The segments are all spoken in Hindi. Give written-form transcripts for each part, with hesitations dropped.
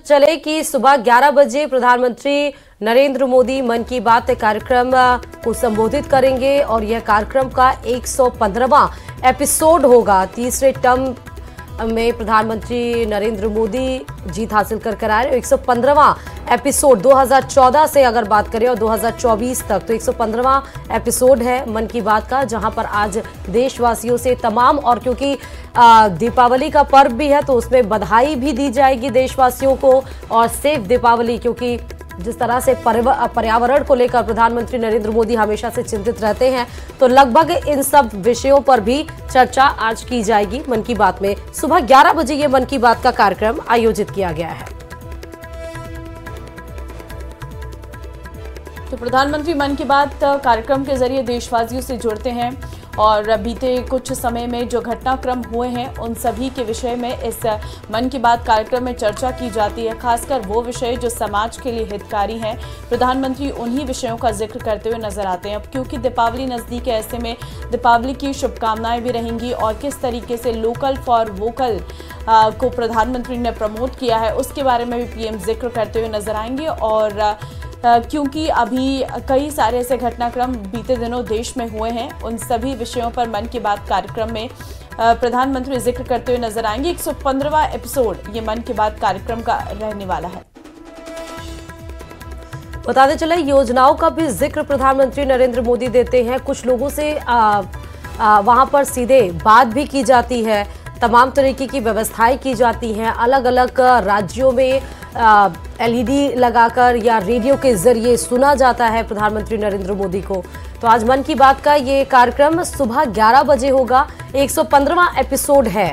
चले कि सुबह 11 बजे प्रधानमंत्री नरेंद्र मोदी मन की बात कार्यक्रम को संबोधित करेंगे और यह कार्यक्रम का 115वां एपिसोड होगा। तीसरे टर्म में प्रधानमंत्री नरेंद्र मोदी जीत हासिल कर आए। 115वां एपिसोड 2014 से अगर बात करें और 2024 तक, तो 115वां एपिसोड है मन की बात का, जहां पर आज देशवासियों से तमाम, और क्योंकि दीपावली का पर्व भी है तो उसमें बधाई भी दी जाएगी देशवासियों को और सेफ दीपावली, क्योंकि जिस तरह से पर्यावरण को लेकर प्रधानमंत्री नरेंद्र मोदी हमेशा से चिंतित रहते हैं, तो लगभग इन सब विषयों पर भी चर्चा आज की जाएगी मन की बात में। सुबह 11 बजे ये मन की बात का कार्यक्रम आयोजित किया गया है। तो प्रधानमंत्री मन की बात कार्यक्रम के जरिए देशवासियों से जुड़ते हैं और बीते कुछ समय में जो घटनाक्रम हुए हैं उन सभी के विषय में इस मन की बात कार्यक्रम में चर्चा की जाती है। खासकर वो विषय जो समाज के लिए हितकारी हैं, प्रधानमंत्री उन्हीं विषयों का जिक्र करते हुए नजर आते हैं। अब क्योंकि दीपावली नज़दीक है, ऐसे में दीपावली की शुभकामनाएं भी रहेंगी और किस तरीके से लोकल फॉर वोकल को प्रधानमंत्री ने प्रमोट किया है उसके बारे में भी पीएम जिक्र करते हुए नजर आएंगे। और क्योंकि अभी कई सारे ऐसे घटनाक्रम बीते दिनों देश में हुए हैं, उन सभी विषयों पर मन की बात कार्यक्रम में प्रधानमंत्री जिक्र करते हुए नजर आएंगे। 115वां एपिसोड ये मन की बात कार्यक्रम का रहने वाला है। बताते चले योजनाओं का भी जिक्र प्रधानमंत्री नरेंद्र मोदी देते हैं। कुछ लोगों से वहां पर सीधे बात भी की जाती है, तमाम तरीके की व्यवस्थाएं की जाती हैं। अलग अलग राज्यों में एलईडी लगाकर या रेडियो के जरिए सुना जाता है प्रधानमंत्री नरेंद्र मोदी को। तो आज मन की बात का ये कार्यक्रम सुबह 11 बजे होगा, 115वां एपिसोड है।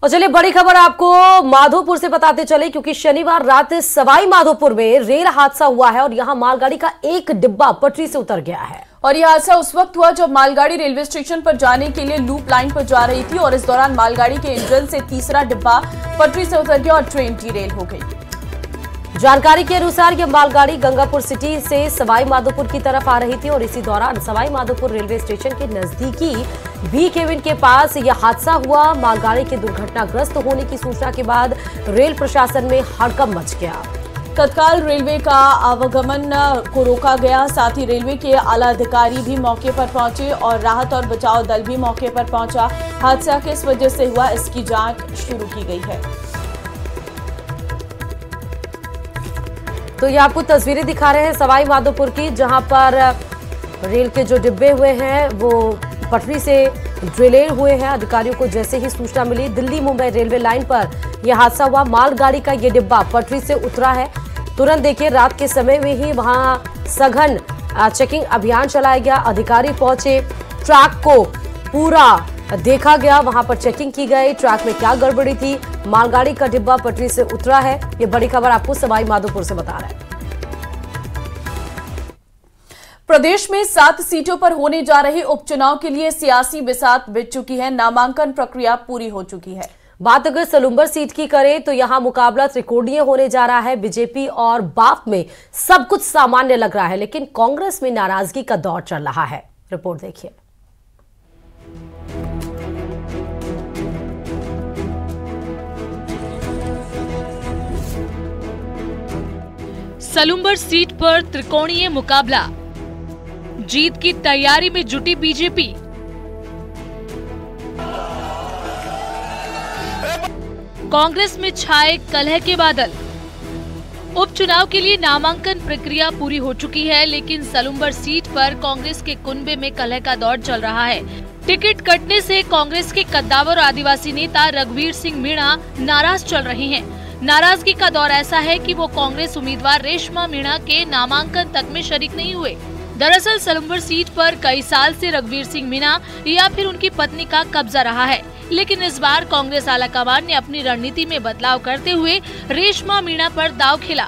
और चलिए बड़ी खबर आपको माधोपुर से बताते चले, क्योंकि शनिवार रात सवाई माधोपुर में रेल हादसा हुआ है और यहां मालगाड़ी का एक डिब्बा पटरी से उतर गया है। और यह हादसा उस वक्त हुआ जब मालगाड़ी रेलवे स्टेशन पर जाने के लिए लूप लाइन पर जा रही थी और इस दौरान मालगाड़ी के इंजन से तीसरा डिब्बा पटरी से उतर गया और ट्रेन डिरेल हो गई। जानकारी के अनुसार यह मालगाड़ी गंगापुर सिटी से सवाई माधोपुर की तरफ आ रही थी और इसी दौरान सवाई माधोपुर रेलवे स्टेशन के नजदीकी बी केबिन के पास यह हादसा हुआ। मालगाड़ी के दुर्घटनाग्रस्त होने की सूचना के बाद रेल प्रशासन में हड़कंप मच गया। तत्काल रेलवे का आवागमन को रोका गया, साथ ही रेलवे के आला अधिकारी भी मौके पर पहुंचे और राहत और बचाव दल भी मौके पर पहुंचा। हादसा किस वजह से हुआ इसकी जांच शुरू की गई है। तो ये आपको तस्वीरें दिखा रहे हैं सवाई माधोपुर की, जहां पर रेल के जो डिब्बे हुए हैं वो पटरी से ड्रिलेर हुए हैं। अधिकारियों को जैसे ही सूचना मिली, दिल्ली मुंबई रेलवे लाइन पर यह हादसा हुआ। मालगाड़ी का ये डिब्बा पटरी से उतरा है। तुरंत देखिए रात के समय में ही वहां सघन चेकिंग अभियान चलाया गया। अधिकारी पहुंचे, ट्रैक को पूरा देखा गया, वहां पर चेकिंग की गई, ट्रैक में क्या गड़बड़ी थी। मालगाड़ी का डिब्बा पटरी से उतरा है। ये बड़ी खबर आपको सवाई माधोपुर से बता रहा है। प्रदेश में 7 सीटों पर होने जा रहे उपचुनाव के लिए सियासी बिसात बिछ चुकी है। नामांकन प्रक्रिया पूरी हो चुकी है। बात अगर सलूम्बर सीट की करें तो यहां मुकाबला त्रिकोणीय होने जा रहा है। बीजेपी और बाप में सब कुछ सामान्य लग रहा है, लेकिन कांग्रेस में नाराजगी का दौर चल रहा है। रिपोर्ट देखिए। सलूम्बर सीट पर त्रिकोणीय मुकाबला, जीत की तैयारी में जुटी बीजेपी। कांग्रेस में छाए कलह के बादल। उपचुनाव के लिए नामांकन प्रक्रिया पूरी हो चुकी है, लेकिन सलूम्बर सीट पर कांग्रेस के कुनबे में कलह का दौर चल रहा है। टिकट कटने से कांग्रेस के कद्दावर आदिवासी नेता रघुवीर सिंह मीणा नाराज चल रहे हैं। नाराजगी का दौर ऐसा है कि वो कांग्रेस उम्मीदवार रेशमा मीणा के नामांकन तक में शरीक नहीं हुए। दरअसल सलूम्बर सीट पर कई साल से रघुवीर सिंह मीणा या फिर उनकी पत्नी का कब्जा रहा है, लेकिन इस बार कांग्रेस आलाकमान ने अपनी रणनीति में बदलाव करते हुए रेशमा मीणा पर दांव खेला।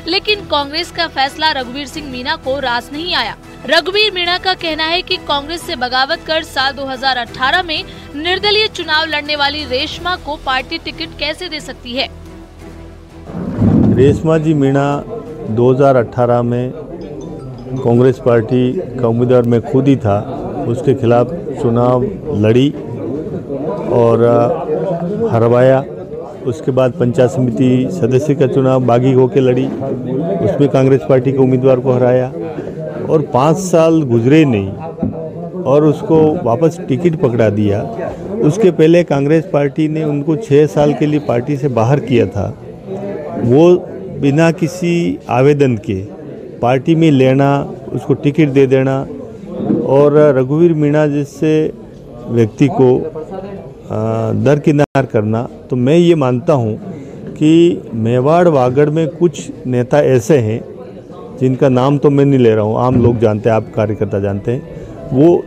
लेकिन कांग्रेस का फैसला रघुवीर सिंह मीणा को रास नहीं आया। रघुवीर मीणा का कहना है कि कांग्रेस से बगावत कर साल 2018 में निर्दलीय चुनाव लड़ने वाली रेशमा को पार्टी टिकट कैसे दे सकती है। रेशमा जी मीणा 2018 में कांग्रेस पार्टी का उम्मीदवार मैं खुद ही था, उसके खिलाफ चुनाव लड़ी और हरवाया उसके बाद पंचायत समिति सदस्य का चुनाव बागी होकर लड़ी, उसमें कांग्रेस पार्टी के उम्मीदवार को हराया और 5 साल गुजरे नहीं और उसको वापस टिकट पकड़ा दिया। उसके पहले कांग्रेस पार्टी ने उनको 6 साल के लिए पार्टी से बाहर किया था। वो बिना किसी आवेदन के पार्टी में लेना, उसको टिकट दे देना और रघुवीर मीणा जैसे व्यक्ति को दरकिनार करना, तो मैं ये मानता हूँ कि मेवाड़ वागड़ में कुछ नेता ऐसे हैं जिनका नाम तो मैं नहीं ले रहा हूँ, आम लोग जानते हैं, आप कार्यकर्ता जानते हैं, वो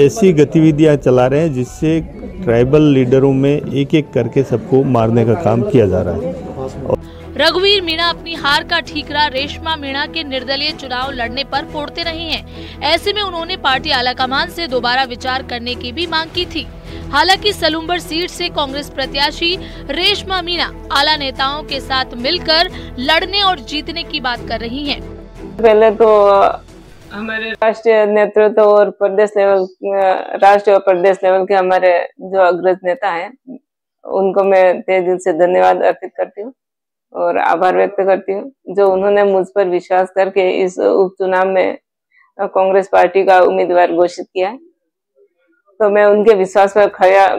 ऐसी गतिविधियाँ चला रहे हैं जिससे ट्राइबल लीडरों में एक एक करके सबको मारने का काम किया जा रहा है। रघुवीर मीणा अपनी हार का ठीकरा रेशमा मीणा के निर्दलीय चुनाव लड़ने पर फोड़ते रही हैं। ऐसे में उन्होंने पार्टी आलाकमान से दोबारा विचार करने की भी मांग की थी। हालांकि सलूम्बर सीट से कांग्रेस प्रत्याशी रेशमा मीणा आला नेताओं के साथ मिलकर लड़ने और जीतने की बात कर रही हैं। पहले तो हमारे राष्ट्रीय नेतृत्व और प्रदेश लेवल, राष्ट्रीय और प्रदेश लेवल के हमारे जो अग्रज नेता हैं, उनको मैं तहे दिल से धन्यवाद अर्पित करती हूँ और आभार व्यक्त करती हूँ, जो उन्होंने मुझ पर विश्वास करके इस उपचुनाव में कांग्रेस पार्टी का उम्मीदवार घोषित किया है। तो मैं उनके विश्वास पर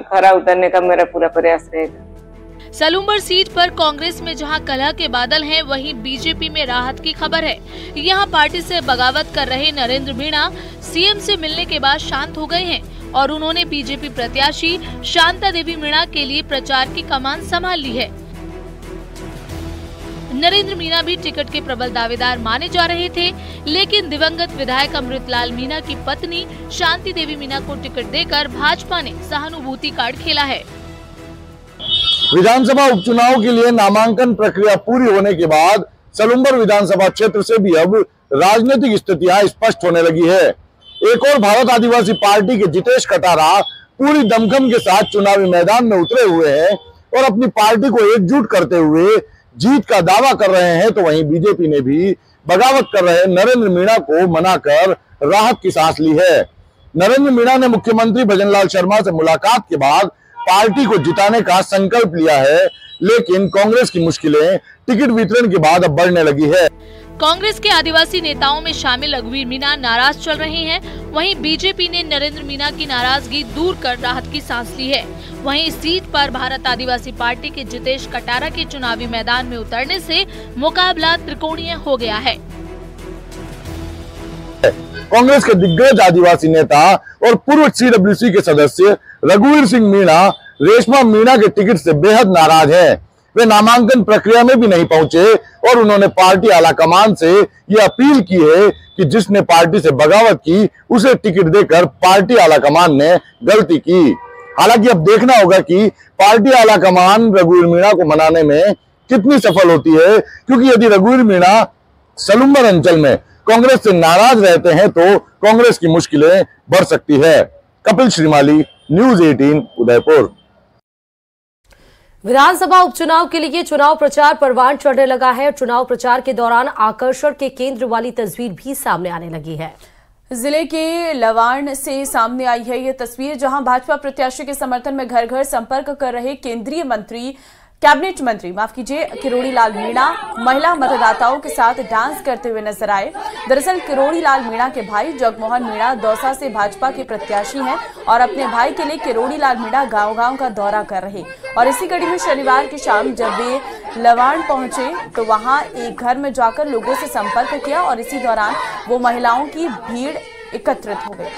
खरा उतरने का मेरा पूरा प्रयास रहेगा। सलूम्बर सीट पर कांग्रेस में जहां कलह के बादल हैं, वहीं बीजेपी में राहत की खबर है। यहां पार्टी से बगावत कर रहे नरेंद्र मीणा सीएम से मिलने के बाद शांत हो गए हैं और उन्होंने बीजेपी प्रत्याशी शांता देवी मीणा के लिए प्रचार की कमान संभाल ली है। नरेंद्र मीणा भी टिकट के प्रबल दावेदार माने जा रहे थे, लेकिन दिवंगत विधायक अमृतलाल मीणा की पत्नी शांति देवी मीणा को टिकट देकर भाजपा ने सहानुभूति कार्ड खेला है। विधानसभा उपचुनाव के लिए नामांकन प्रक्रिया पूरी होने के बाद सलूम्बर विधानसभा क्षेत्र से भी अब राजनीतिक स्थितियां स्पष्ट होने लगी है। एक और भारत आदिवासी पार्टी के जितेश कटारा पूरी दमखम के साथ चुनावी मैदान में उतरे हुए हैं और अपनी पार्टी को एकजुट करते हुए जीत का दावा कर रहे हैं, तो वहीं बीजेपी ने भी बगावत कर रहे नरेंद्र मीणा को मनाकर राहत की सांस ली है। नरेंद्र मीणा ने मुख्यमंत्री भजनलाल शर्मा से मुलाकात के बाद पार्टी को जिताने का संकल्प लिया है, लेकिन कांग्रेस की मुश्किलें टिकट वितरण के बाद अब बढ़ने लगी है। कांग्रेस के आदिवासी नेताओं में शामिल रघुवीर मीणा नाराज चल रहे हैं, वहीं बीजेपी ने नरेंद्र मीणा की नाराजगी दूर कर राहत की सांस ली है। वहीं इस सीट पर भारत आदिवासी पार्टी के जितेश कटारा के चुनावी मैदान में उतरने से मुकाबला त्रिकोणीय हो गया है। कांग्रेस के दिग्गज आदिवासी नेता और पूर्व CWC के सदस्य रघुवीर सिंह मीणा रेशमा मीणा के टिकट से बेहद नाराज हैं। वे नामांकन प्रक्रिया में भी नहीं पहुंचे और उन्होंने पार्टी आलाकमान से ये अपील की है कि जिसने पार्टी से बगावत की उसे टिकट देकर पार्टी आलाकमान ने गलती की। हालांकि अब देखना होगा कि पार्टी आलाकमान रघुवीर मीणा को मनाने में कितनी सफल होती है, क्योंकि यदि रघुवीर मीणा सलूम्बर अंचल में कांग्रेस से नाराज रहते हैं तो कांग्रेस की मुश्किलें बढ़ सकती है। कपिल श्रीमाली, न्यूज़ 18 उदयपुर। विधानसभा उपचुनाव के लिए चुनाव प्रचार परवान चढ़ने लगा है। चुनाव प्रचार के दौरान आकर्षण के केंद्र वाली तस्वीर भी सामने आने लगी है। जिले के लवाण से सामने आई है ये तस्वीर, जहां भाजपा प्रत्याशी के समर्थन में घर घर संपर्क कर रहे केंद्रीय मंत्री, कैबिनेट मंत्री किरोड़ी लाल मीणा महिला मतदाताओं के साथ डांस करते हुए नजर आए। दरअसल किरोड़ी लाल मीणा के भाई जगमोहन मीणा दौसा से भाजपा के प्रत्याशी हैं और अपने भाई के लिए किरोड़ी लाल मीणा गांव-गांव का दौरा कर रहे और इसी कड़ी में शनिवार की शाम जब वे लवाण पहुंचे तो वहां एक घर में जाकर लोगों से संपर्क किया और इसी दौरान वो महिलाओं की भीड़ एकत्रित हो गई।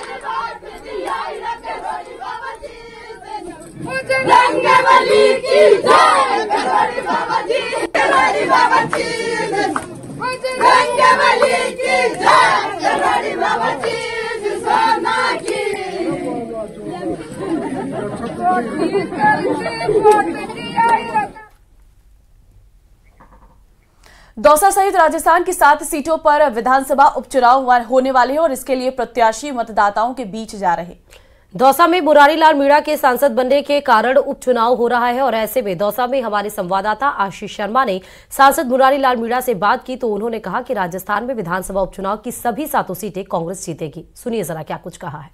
दौसा सहित राजस्थान की 7 सीटों पर विधानसभा उपचुनाव होने वाले हैं और इसके लिए प्रत्याशी मतदाताओं के बीच जा रहे। दौसा में मुरारी लाल मीणा के सांसद बनने के कारण उपचुनाव हो रहा है और ऐसे में दौसा में हमारे संवाददाता आशीष शर्मा ने सांसद मुरारी लाल मीणा से बात की तो उन्होंने कहा कि राजस्थान में विधानसभा उपचुनाव की सभी 7 सीटें कांग्रेस जीतेगी। सुनिए जरा क्या कुछ कहा है।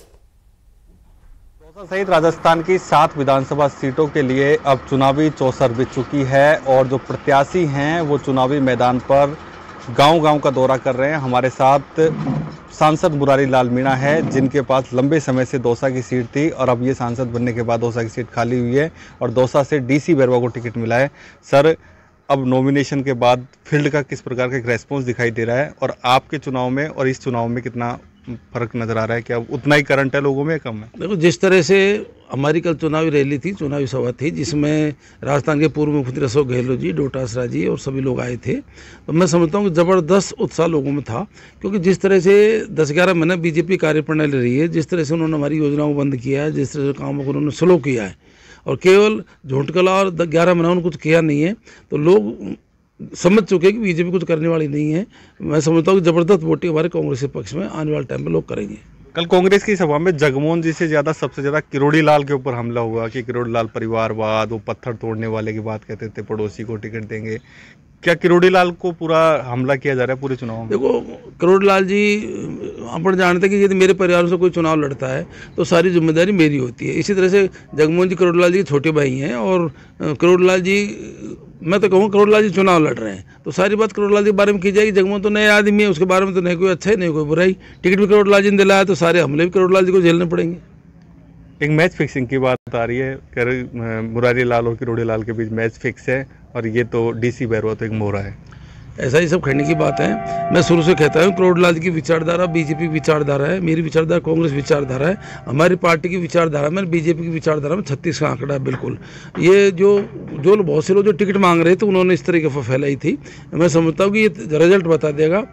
दौसा सहित राजस्थान की 7 विधानसभा सीटों के लिए अब चुनावी चौसर बिछ चुकी है और जो प्रत्याशी हैं वो चुनावी मैदान पर गांव-गांव का दौरा कर रहे हैं। हमारे साथ सांसद मुरारी लाल मीणा है, जिनके पास लंबे समय से दौसा की सीट थी और अब ये सांसद बनने के बाद दौसा की सीट खाली हुई है और दौसा से डीसी बैरवा को टिकट मिला है। सर, अब नॉमिनेशन के बाद फील्ड का किस प्रकार का एक रेस्पॉन्स दिखाई दे रहा है और आपके चुनाव में और इस चुनाव में कितना फर्क नजर आ रहा है? क्या उतना ही करंट है लोगों में, कम है? देखो, जिस तरह से हमारी कल चुनावी रैली थी, चुनावी सभा थी, जिसमें राजस्थान के पूर्व मुख्यमंत्री अशोक गहलोत जी, डोटासरा जी और सभी लोग आए थे, तो मैं समझता हूँ कि ज़बरदस्त उत्साह लोगों में था। क्योंकि जिस तरह से 10-11 महीने बीजेपी कार्यप्रणाली रही है, जिस तरह से उन्होंने हमारी योजनाओं को बंद किया है, जिस तरह से कामों को उन्होंने स्लो किया है और केवल झूठकला और 11 महीना उन्होंने कुछ किया नहीं है, तो लोग समझ चुके हैं कि बीजेपी कुछ करने वाली नहीं है। मैं समझता हूँ कि ज़बरदस्त वोटिंग हमारे कांग्रेस के पक्ष में आने वाले टाइम में लोग करेंगे। कल कांग्रेस की सभा में जगमोहन जी से ज़्यादा सबसे ज़्यादा किरोड़ी लाल के ऊपर हमला हुआ कि किरोड़ी लाल परिवारवाद, वो पत्थर तोड़ने वाले की बात कहते थे, पड़ोसी को टिकट देंगे। क्या किरोड़ी लाल को पूरा हमला किया जा रहा है पूरे चुनाव में? देखो, किरोड़ी लाल जी, अपन जानते हैं कि यदि मेरे परिवार से कोई चुनाव लड़ता है तो सारी जिम्मेदारी मेरी होती है। इसी तरह से जगमोहन जी किरोड़ी लाल जी छोटे भाई हैं और किरोड़ी लाल जी, मैं तो कहूँ किरोड़ी लाल जी चुनाव लड़ रहे हैं तो सारी बात किरोड़ी लाल जी के बारे में की जाएगी। जगमोहन तो नए आदमी है, उसके बारे में तो नहीं कोई अच्छा है, नहीं कोई बुराई। टिकट भी किरोड़ी लाल जी ने दिलाया तो सारे हमले भी किरोड़ी लाल जी को झेलने पड़ेंगे। एक मैच फिक्सिंग की बात आ रही है, मुरारी लाल और किरोड़ी लाल के बीच मैच फिक्स है और ये तो डीसी बैरवा तो एक मोहरा है। ऐसा ही सब खड़ने की बात है। मैं शुरू से कहता हूँ किरोड़ी लाल जी की विचारधारा बीजेपी विचारधारा है, मेरी विचारधारा कांग्रेस विचारधारा है, हमारी पार्टी की विचारधारा में बीजेपी की विचारधारा में 36 का आंकड़ा है। बिल्कुल, ये जो बहुत से लोग जो टिकट मांग रहे थे उन्होंने इस तरीके से फैलाई थी। मैं समझता हूँ कि ये रिजल्ट बता देगा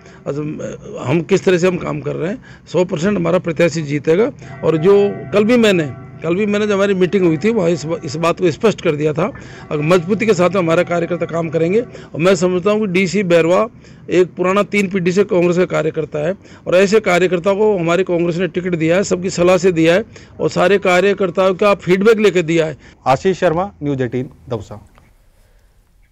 हम किस तरह से हम काम कर रहे हैं। 100% हमारा प्रत्याशी जीतेगा। और जो कल भी मैंने जब हमारी मीटिंग हुई थी वहाँ इस बात को स्पष्ट कर दिया था, अगर मजबूती के साथ हमारा कार्यकर्ता काम करेंगे। और मैं समझता हूँ कि डीसी बैरवा एक पुराना 3 पीढ़ी से कांग्रेस का कार्यकर्ता है और ऐसे कार्यकर्ता को हमारे कांग्रेस ने टिकट दिया है, सबकी सलाह से दिया है और सारे कार्यकर्ताओं का फीडबैक लेकर दिया है। आशीष शर्मा, न्यूज़ 18 दौसा।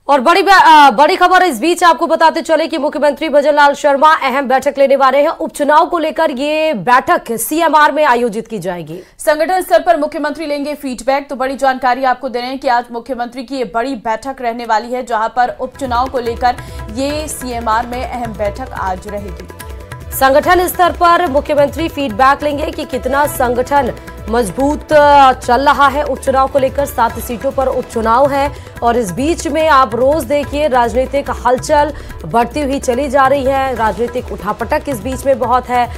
और बड़ी खबर इस बीच आपको बताते चले कि मुख्यमंत्री भजनलाल शर्मा अहम बैठक लेने वाले हैं। उपचुनाव को लेकर ये बैठक सीएमआर में आयोजित की जाएगी। संगठन स्तर पर मुख्यमंत्री लेंगे फीडबैक। तो बड़ी जानकारी आपको दे रहे हैं कि आज मुख्यमंत्री की ये बड़ी बैठक रहने वाली है, जहां पर उपचुनाव को लेकर ये सीएमआर में अहम बैठक आज रहेगी। संगठन स्तर पर मुख्यमंत्री फीडबैक लेंगे कि कितना संगठन मजबूत चल रहा है। उपचुनाव को लेकर 7 सीटों पर उपचुनाव है और इस बीच में आप रोज देखिए राजनीतिक हलचल बढ़ती हुई चली जा रही है। राजनीतिक उठापटक इस बीच में बहुत है।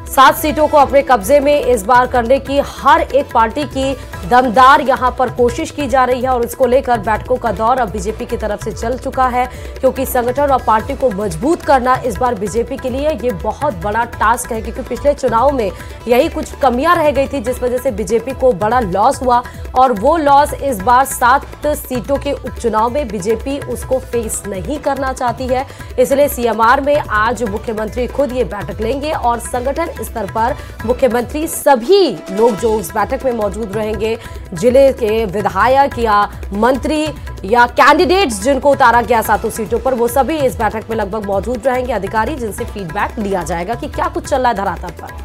7 सीटों को अपने कब्जे में इस बार करने की हर एक पार्टी की दमदार यहां पर कोशिश की जा रही है और इसको लेकर बैठकों का दौर अब बीजेपी की तरफ से चल चुका है, क्योंकि संगठन और पार्टी को मजबूत करना इस बार बीजेपी के लिए ये बहुत बड़ा टास्क है। क्योंकि पिछले चुनाव में यही कुछ कमियां रह गई थी जिस वजह से बीजेपी को बड़ा लॉस हुआ और वो लॉस इस बार 7 सीटों के उपचुनाव में बीजेपी उसको फेस नहीं करना चाहती है। इसलिए सीएमआर में आज मुख्यमंत्री खुद ये बैठक लेंगे और संगठन स्तर पर मुख्यमंत्री सभी लोग जो उस बैठक में मौजूद रहेंगे, जिले के विधायक या मंत्री या कैंडिडेट्स जिनको उतारा गया 7 सीटों पर, वो सभी इस बैठक में लगभग मौजूद रहेंगे। अधिकारी जिनसे फीडबैक लिया जाएगा कि क्या कुछ चल रहा है धरातल पर।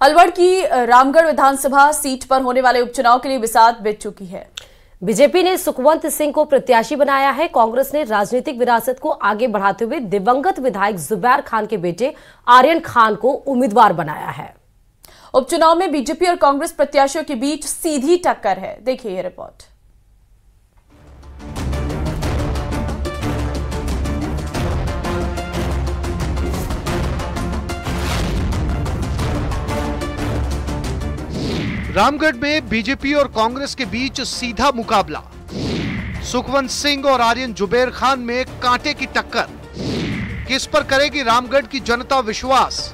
अलवर की रामगढ़ विधानसभा सीट पर होने वाले उपचुनाव के लिए बिसात बिछ चुकी है। बीजेपी ने सुखवंत सिंह को प्रत्याशी बनाया है। कांग्रेस ने राजनीतिक विरासत को आगे बढ़ाते हुए दिवंगत विधायक जुबैर खान के बेटे आर्यन खान को उम्मीदवार बनाया है। उपचुनाव में बीजेपी और कांग्रेस प्रत्याशियों के बीच सीधी टक्कर है। देखिए ये रिपोर्ट। रामगढ़ में बीजेपी और कांग्रेस के बीच सीधा मुकाबला। सुखवंत सिंह और आर्यन जुबैर खान में कांटे की टक्कर। किस पर करेगी रामगढ़ की जनता विश्वास?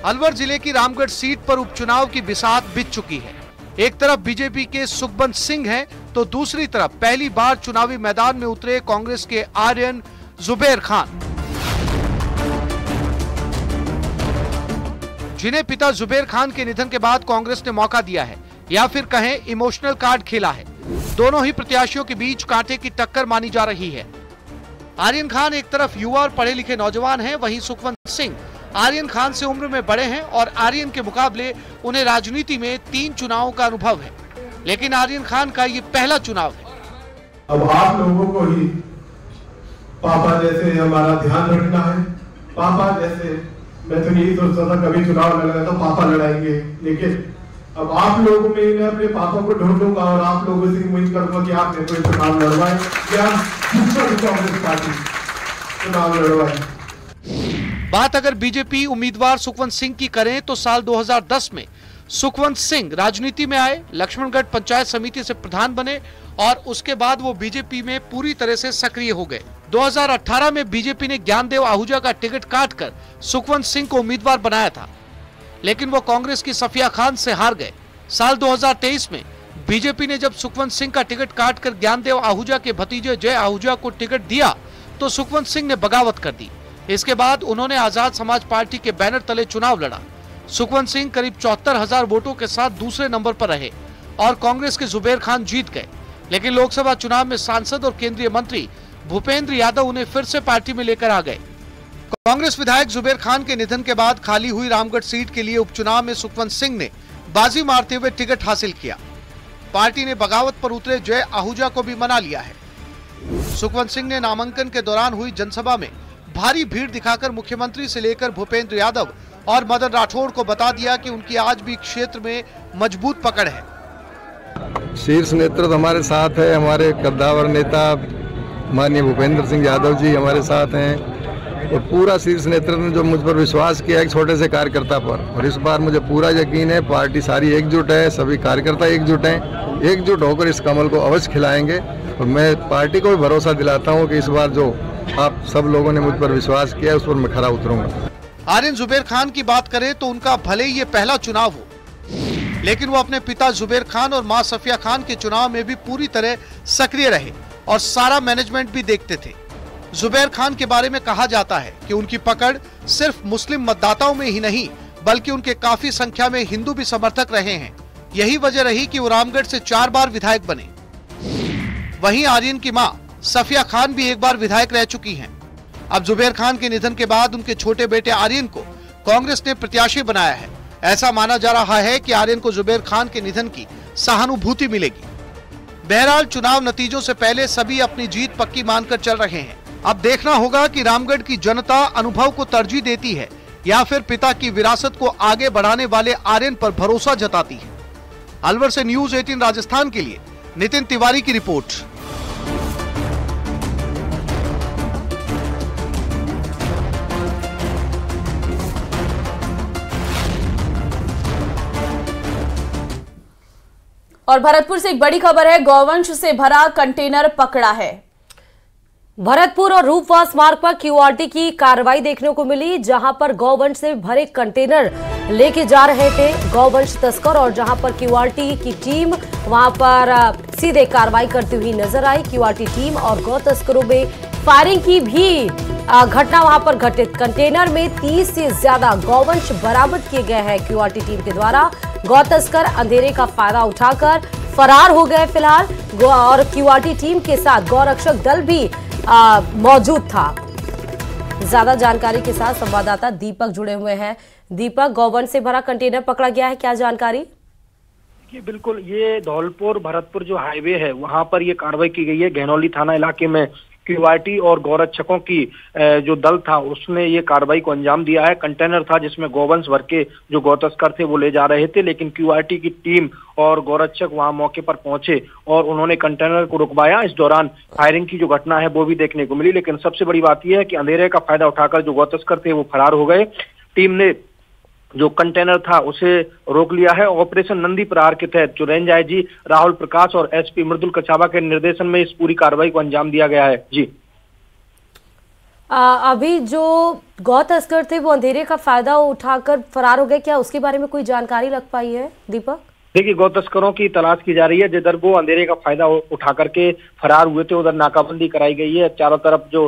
अलवर जिले की रामगढ़ सीट पर उपचुनाव की बिसात बिछ चुकी है। एक तरफ बीजेपी के सुखवंत सिंह हैं, तो दूसरी तरफ पहली बार चुनावी मैदान में उतरे कांग्रेस के आर्यन जुबैर खान, जिन्हें पिता जुबैर खान के निधन के बाद कांग्रेस ने मौका दिया है या फिर कहें इमोशनल कार्ड खेला है। दोनों ही प्रत्याशियों के बीच कांटे की टक्कर मानी जा रही है। आर्यन खान एक तरफ युवा और पढ़े लिखे नौजवान हैं, वहीं सुखवंत सिंह आर्यन खान से उम्र में बड़े हैं और आर्यन के मुकाबले उन्हें राजनीति में 3 चुनावों का अनुभव है, लेकिन आर्यन खान का ये पहला चुनाव है। अब आप लोगों को ही पापा जैसे हमारा ध्यान रखना है। पापा जैसे मैं तो यही सोचता था कभी चुनाव लड़ेगा तो पापा लड़ाएंगे, लेकिन अब आप लोगों में मैं अपने पापा को ढूंढूंगा और आप लोगों से उम्मीद करूंगा कि आप मेरे को चुनाव लड़वाएं या कांग्रेस पार्टी चुनाव लड़वाएं। बात अगर बीजेपी उम्मीदवार सुखवंत सिंह की करें तो साल 2010 में सुखवंत सिंह राजनीति में आए, लक्ष्मणगढ़ पंचायत समिति से प्रधान बने और उसके बाद वो बीजेपी में पूरी तरह से सक्रिय हो गए। 2018 में बीजेपी ने ज्ञानदेव आहूजा का टिकट काटकर सुखवंत सिंह को उम्मीदवार बनाया था, लेकिन वो कांग्रेस की सफिया खान से हार गए। साल 2023 में बीजेपी ने जब सुखवंत सिंह का टिकट काटकर ज्ञानदेव आहूजा के भतीजे जय आहूजा को टिकट दिया तो सुखवंत सिंह ने बगावत कर दी। इसके बाद उन्होंने आजाद समाज पार्टी के बैनर तले चुनाव लड़ा। सुखवंत सिंह करीब 74,000 वोटों के साथ दूसरे नंबर पर रहे और कांग्रेस के जुबेर खान जीत गए, लेकिन लोकसभा चुनाव में सांसद और केंद्रीय मंत्री भूपेंद्र यादव उन्हें फिर से पार्टी में लेकर आ गए। कांग्रेस विधायक जुबेर खान के निधन के बाद खाली हुई रामगढ़ सीट के लिए उपचुनाव में सुखवंत सिंह ने बाजी मारते हुए टिकट हासिल किया। पार्टी ने बगावत पर उतरे जय आहूजा को भी मना लिया है। सुखवंत सिंह ने नामांकन के दौरान हुई जनसभा में भारी भीड़ दिखाकर मुख्यमंत्री से लेकर भूपेंद्र यादव और मदन राठौड़ को बता दिया कि उनकी आज भी क्षेत्र में मजबूत पकड़ है। शीर्ष नेतृत्व हमारे साथ है, हमारे कद्दावर नेता माननीय भूपेंद्र सिंह यादव जी हमारे साथ हैं और पूरा शीर्ष नेतृत्व ने जो मुझ पर विश्वास किया एक छोटे से कार्यकर्ता पर, और इस बार मुझे पूरा यकीन है पार्टी सारी एकजुट है, सभी कार्यकर्ता एकजुट हैं, एकजुट होकर इस कमल को अवश्य खिलाएंगे। और मैं पार्टी को भी भरोसा दिलाता हूँ कि इस बार जो आप सब लोगों ने मुझ पर विश्वास किया उस पर मैं खरा उतरूंगा। आर्यन जुबेर खान की बात करें तो उनका भले ही ये पहला चुनाव हो, लेकिन वो अपने पिता जुबेर खान और मां सफिया खान के चुनाव में भी पूरी तरह सक्रिय रहे और सारा मैनेजमेंट भी देखते थे। जुबेर खान के बारे में कहा जाता है कि उनकी पकड़ सिर्फ मुस्लिम मतदाताओं में ही नहीं बल्कि उनके काफी संख्या में हिंदू भी समर्थक रहे हैं। यही वजह रही कि वो रामगढ़ से 4 बार विधायक बने। वहीं आर्यन की मां सफिया खान भी एक बार विधायक रह चुकी हैं। अब जुबेर खान के निधन के बाद उनके छोटे बेटे आर्यन को कांग्रेस ने प्रत्याशी बनाया है। ऐसा माना जा रहा है कि आर्यन को जुबेर खान के निधन की सहानुभूति मिलेगी। बहरहाल चुनाव नतीजों से पहले सभी अपनी जीत पक्की मानकर चल रहे हैं। अब देखना होगा कि रामगढ़ की जनता अनुभव को तरजीह देती है या फिर पिता की विरासत को आगे बढ़ाने वाले आर्यन पर भरोसा जताती है। अलवर से न्यूज़ 18 राजस्थान के लिए नितिन तिवारी की रिपोर्ट। और भरतपुर से एक बड़ी खबर है, गौवंश से भरा कंटेनर पकड़ा है। भरतपुर और रूपवास मार्ग पर क्यूआरटी की कार्रवाई देखने को मिली, जहां पर गौवंश से भरे कंटेनर लेके जा रहे थे गौवंश तस्कर, और जहां पर क्यूआरटी की टीम वहां पर सीधे कार्रवाई करती हुई नजर आई। क्यूआरटी टीम और गौ तस्करों में फायरिंग की भी घटना वहां पर घटित। कंटेनर में 30 से ज्यादा गौवंश बरामद किए गए हैं क्यूआरटी टीम के द्वारा। गौ तस्कर अंधेरे का फायदा उठाकर फरार हो गए फिलहाल, और क्यूआरटी टीम के साथ गौरक्षक दल भी मौजूद था। ज्यादा जानकारी के साथ संवाददाता दीपक जुड़े हुए हैं। दीपक, गौवंश से भरा कंटेनर पकड़ा गया है, क्या जानकारी? बिल्कुल, ये धौलपुर भरतपुर जो हाईवे है वहां पर ये कार्रवाई की गई है। गहनौली थाना इलाके में क्यूआरटी और गौरक्षकों की जो दल था उसने ये कार्रवाई को अंजाम दिया है। कंटेनर था जिसमें गौवंश भर के जो गौ तस्कर थे वो ले जा रहे थे, लेकिन क्यूआरटी की टीम और गौरक्षक वहां मौके पर पहुंचे और उन्होंने कंटेनर को रुकवाया। इस दौरान फायरिंग की जो घटना है वो भी देखने को मिली, लेकिन सबसे बड़ी बात यह है कि अंधेरे का फायदा उठाकर जो गौ तस्कर थे वो फरार हो गए। टीम ने जो कंटेनर था उसे रोक लिया है। ऑपरेशन नंदी प्रहार के तहत जो रेंज आईजी राहुल प्रकाश और एसपी मृदुल कछावा के निर्देशन में इस पूरी कार्रवाई को अंजाम दिया गया है। जी, अभी जो गौ तस्कर थे वो अंधेरे का फायदा उठाकर फरार हो गए, क्या उसके बारे में कोई जानकारी लग पाई है दीपक? देखिए, गौ तस्करों की तलाश की जा रही है, जिधर वो अंधेरे का फायदा उठा करके फरार हुए थे उधर नाकाबंदी कराई गई है। चारों तरफ जो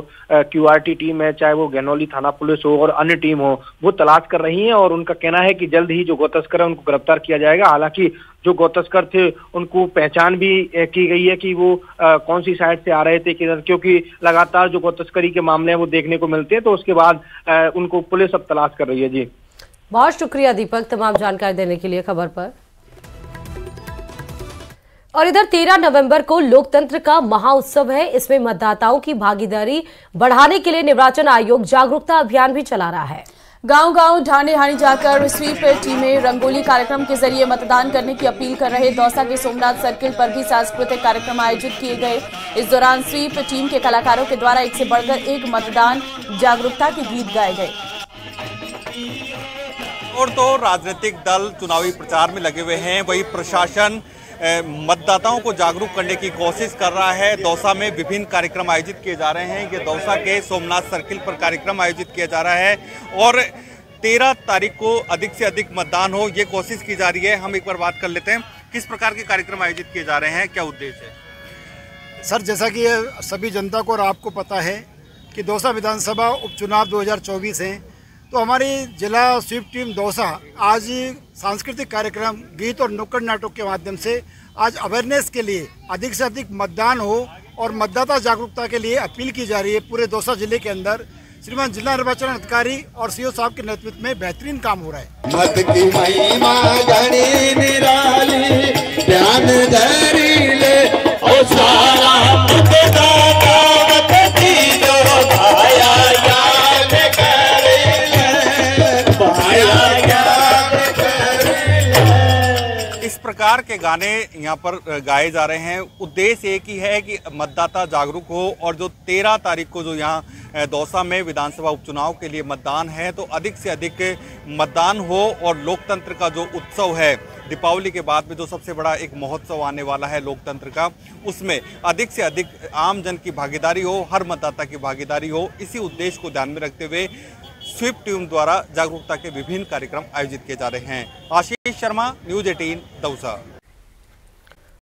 QRT टीम है, चाहे वो गहनौली थाना पुलिस हो और अन्य टीम हो, वो तलाश कर रही है और उनका कहना है कि जल्द ही जो गौ तस्कर है उनको गिरफ्तार किया जाएगा। हालांकि जो गौ तस्कर थे उनको पहचान भी की गई है कि वो कौन सी साइड से आ रहे थे किधर, क्योंकि लगातार जो गौ तस्करी के मामले हैं वो देखने को मिलते हैं। तो उसके बाद उनको पुलिस अब तलाश कर रही है। जी, बहुत शुक्रिया दीपक तमाम जानकारी देने के लिए खबर पर। और इधर 13 नवंबर को लोकतंत्र का महाउत्सव है। इसमें मतदाताओं की भागीदारी बढ़ाने के लिए निर्वाचन आयोग जागरूकता अभियान भी चला रहा है। गांव-गांव, ढाणी-ढाणी जाकर स्वीप टीमें रंगोली कार्यक्रम के जरिए मतदान करने की अपील कर रहे। दौसा के सोमनाथ सर्किल पर भी सांस्कृतिक कार्यक्रम आयोजित किए गए। इस दौरान स्वीप टीम के कलाकारों के द्वारा एक से बढ़कर एक मतदान जागरूकता के गीत गाए गए। और तो राजनीतिक दल चुनावी प्रचार में लगे हुए हैं, वही प्रशासन मतदाताओं को जागरूक करने की कोशिश कर रहा है। दौसा में विभिन्न कार्यक्रम आयोजित किए जा रहे हैं। ये दौसा के सोमनाथ सर्किल पर कार्यक्रम आयोजित किया जा रहा है और 13 तारीख को अधिक से अधिक मतदान हो, ये कोशिश की जा रही है। हम एक बार बात कर लेते हैं, किस प्रकार के कार्यक्रम आयोजित किए जा रहे हैं, क्या उद्देश्य है? सर, जैसा कि सभी जनता को और आपको पता है कि दौसा विधानसभा उपचुनाव 2024 हैं, तो हमारी जिला स्वीप टीम दौसा आज सांस्कृतिक कार्यक्रम, गीत और नुक्कड़ नाटक के माध्यम से आज अवेयरनेस के लिए अधिक से अधिक मतदान हो और मतदाता जागरूकता के लिए अपील की जा रही है। पूरे दौसा जिले के अंदर श्रीमान जिला निर्वाचन अधिकारी और CO साहब के नेतृत्व में बेहतरीन काम हो रहा है। मत की महिमा गणी निराली, ध्यान धरी ले ओ सारा मतदाता मत की जो भाया याद कर ले, भाया याद कर ले। इस प्रकार के गाने यहाँ पर गाए जा रहे हैं। उद्देश्य एक ही है कि मतदाता जागरूक हो और जो 13 तारीख को जो यहाँ दौसा में विधानसभा उपचुनाव के लिए मतदान है, तो अधिक से अधिक मतदान हो और लोकतंत्र का जो उत्सव है, दीपावली के बाद में जो सबसे बड़ा एक महोत्सव आने वाला है लोकतंत्र का, उसमें अधिक से अधिक आम जन की भागीदारी हो, हर मतदाता की भागीदारी हो। इसी उद्देश्य को ध्यान में रखते हुए स्वीप टीम द्वारा जागरूकता के विभिन्न कार्यक्रम आयोजित किए जा रहे हैं। आशीष शर्मा, न्यूज़ 18 दौसा।